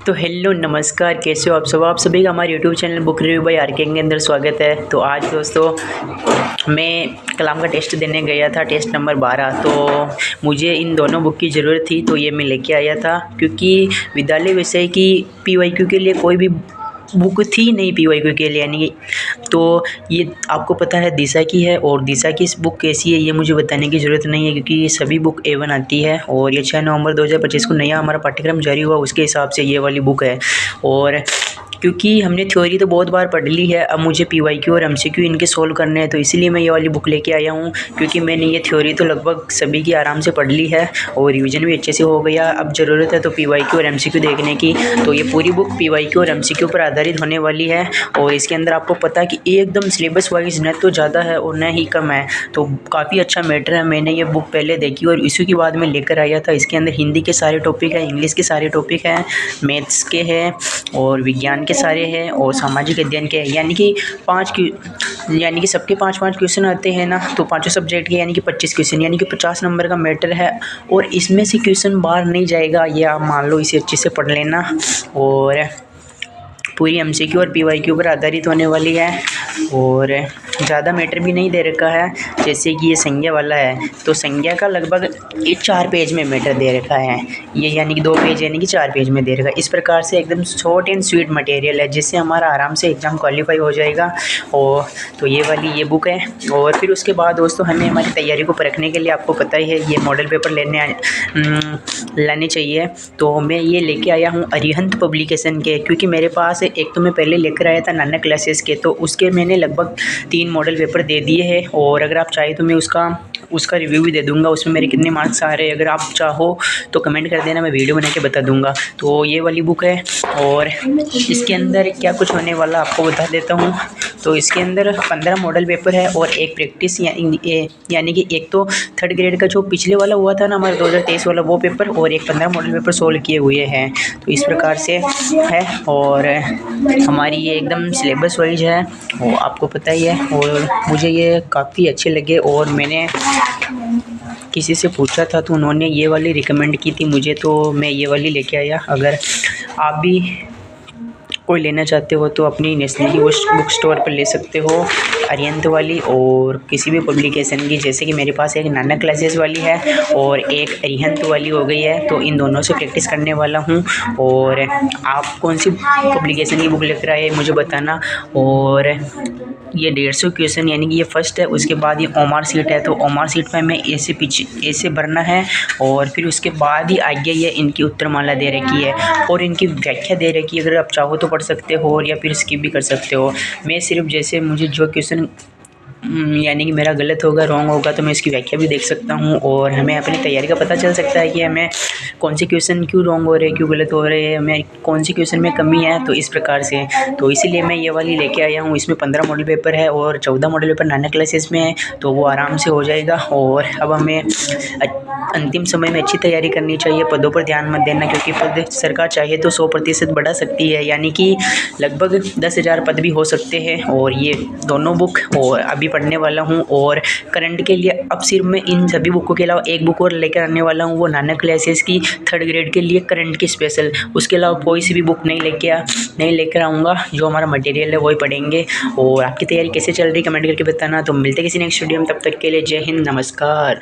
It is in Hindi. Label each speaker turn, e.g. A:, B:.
A: तो हेलो नमस्कार, कैसे हो आप सब। आप सभी का हमारे YouTube channel book review by R K अंदर स्वागत है। तो आज दोस्तों मैं कलाम का टेस्ट देने गया था, टेस्ट नंबर 12। तो मुझे इन दोनों बुक की ज़रूरत थी, तो ये मैं लेके आया था क्योंकि विद्यालय विषय की पीवाईक्यू के लिए कोई भी बुक थी नहीं पीवाईक्यू के लिए, यानी तो ये आपको पता है दिशा की है। और दिशा की इस बुक कैसी है ये मुझे बताने की ज़रूरत नहीं है क्योंकि ये सभी बुक A1 आती है। और ये 6 नवंबर 2025 को नया हमारा पाठ्यक्रम जारी हुआ, उसके हिसाब से ये वाली बुक है। और क्योंकि हमने थ्योरी तो बहुत बार पढ़ ली है, अब मुझे पीवाईक्यू और एमसीक्यू इनके सोल्व करने हैं, तो इसीलिए मैं ये वाली बुक लेके आया हूँ। क्योंकि मैंने ये थ्योरी तो लगभग सभी की आराम से पढ़ ली है और रिवीजन भी अच्छे से हो गया। अब ज़रूरत है तो पीवाईक्यू और एमसीक्यू देखने की। तो ये पूरी बुक पीवाईक्यू और एमसीक्यू पर आधारित होने वाली है। और इसके अंदर आपको पता है कि एकदम सिलेबस वाइज न तो ज़्यादा है और न ही कम है, तो काफ़ी अच्छा मैटर है। मैंने ये बुक पहले देखी और इसी के बाद में लेकर आया था। इसके अंदर हिंदी के सारे टॉपिक हैं, इंग्लिश के सारे टॉपिक हैं, मैथ्स के हैं और विज्ञान के सारे हैं और सामाजिक अध्ययन के, यानी कि सबके 5-5 क्वेश्चन आते हैं ना। तो पांचों सब्जेक्ट के यानी कि 25 क्वेश्चन, यानी कि 50 नंबर का मैटर है। और इसमें से क्वेश्चन बाहर नहीं जाएगा, ये आप मान लो, इसे अच्छे से पढ़ लेना। और पूरी एमसीक्यू और पीवाईक्यू पर आधारित होने वाली है और ज़्यादा मैटर भी नहीं दे रखा है। जैसे कि ये संज्ञा वाला है, तो संज्ञा का लगभग 4 पेज में मैटर दे रखा है, ये यानी कि 2 पेज यानी कि 4 पेज में दे रखा है। इस प्रकार से एकदम शॉर्ट एंड स्वीट मटेरियल है, जिससे हमारा आराम से एग्ज़ाम क्वालिफाई हो जाएगा। और तो ये वाली ये बुक है। और फिर उसके बाद दोस्तों हमें हमारी तैयारी को परखने के लिए आपको पता ही है ये मॉडल पेपर लाने चाहिए। तो मैं ये लेके आया हूँ अरिहंत पब्लिकेशन के, क्योंकि मेरे पास एक तो मैं पहले लेकर आया था नानक क्लासेस के, तो उसके मैंने लगभग 3 मॉडल पेपर दे दिए हैं। और अगर आप चाहें तो मैं उसका रिव्यू भी दे दूंगा, उसमें मेरे कितने मार्क्स आ रहे हैं। अगर आप चाहो तो कमेंट कर देना, मैं वीडियो बना के बता दूंगा। तो ये वाली बुक है और इसके अंदर क्या कुछ होने वाला आपको बता देता हूँ। तो इसके अंदर 15 मॉडल पेपर है और एक प्रैक्टिस, यानी कि एक तो 3rd ग्रेड का जो पिछले वाला हुआ था ना हमारा 2023 वाला वो पेपर, और एक 15 मॉडल पेपर सोल्व किए हुए हैं। तो इस प्रकार से है और हमारी ये एकदम सिलेबस वाइज है, वो आपको पता ही है। और मुझे ये काफ़ी अच्छे लगे और मैंने किसी से पूछा था तो उन्होंने ये वाली रिकमेंड की थी मुझे, तो मैं ये वाली लेके आया। अगर आप भी कोई लेना चाहते हो तो अपनी नेशनल बुक स्टोर पर ले सकते हो अरिहंत वाली, और किसी भी पब्लिकेशन की। जैसे कि मेरे पास एक नानक क्लासेस वाली है और एक अरिहंत वाली हो गई है, तो इन दोनों से प्रैक्टिस करने वाला हूँ। और आप कौन सी पब्लिकेशन की बुक लेकर आए मुझे बताना। और ये 150 क्वेश्चन यानी कि ये फर्स्ट है, उसके बाद ये ओमार सीट है, तो ओमार सीट में हमें ऐसे भरना है। और फिर उसके बाद ही आगे ये इनकी उत्तरमाला दे रखी है और इनकी व्याख्या दे रखी है। अगर आप चाहो तो पढ़ सकते हो या फिर स्किप भी कर सकते हो। मैं सिर्फ जैसे मुझे जो क्वेश्चन यानी कि मेरा गलत होगा, रॉन्ग होगा, तो मैं इसकी व्याख्या भी देख सकता हूँ और हमें अपनी तैयारी का पता चल सकता है कि हमें कौन से क्वेश्चन क्यों रॉन्ग हो रहे हैं, क्यों गलत हो रहे हैं, हमें कौन से क्वेश्चन में कमी है। तो इस प्रकार से तो इसीलिए मैं ये वाली लेके आया हूँ। इसमें 15 मॉडल पेपर है और 14 मॉडल पेपर नानक क्लासेस में है, तो वो आराम से हो जाएगा। और अब हमें अंतिम समय में अच्छी तैयारी करनी चाहिए। पदों पर ध्यान मत देना, क्योंकि पद सरकार चाहे तो 100% बढ़ा सकती है, यानी कि लगभग 10,000 पद भी हो सकते हैं। और ये दोनों बुक और अभी पढ़ने वाला हूँ। और करंट के लिए अब सिर्फ मैं इन सभी बुकों के अलावा एक बुक और लेकर आने वाला हूँ, वो नानक क्लासेस की 3rd ग्रेड के लिए करंट की स्पेशल। उसके अलावा कोई सी भी बुक नहीं लेकर आऊँगा, जो हमारा मटेरियल है वही पढ़ेंगे। और आपकी तैयारी कैसे चल रही कमेंट करके बताना। तो मिलते किसी नेक्स्ट वीडियो में, तब तक के लिए जय हिंद, नमस्कार।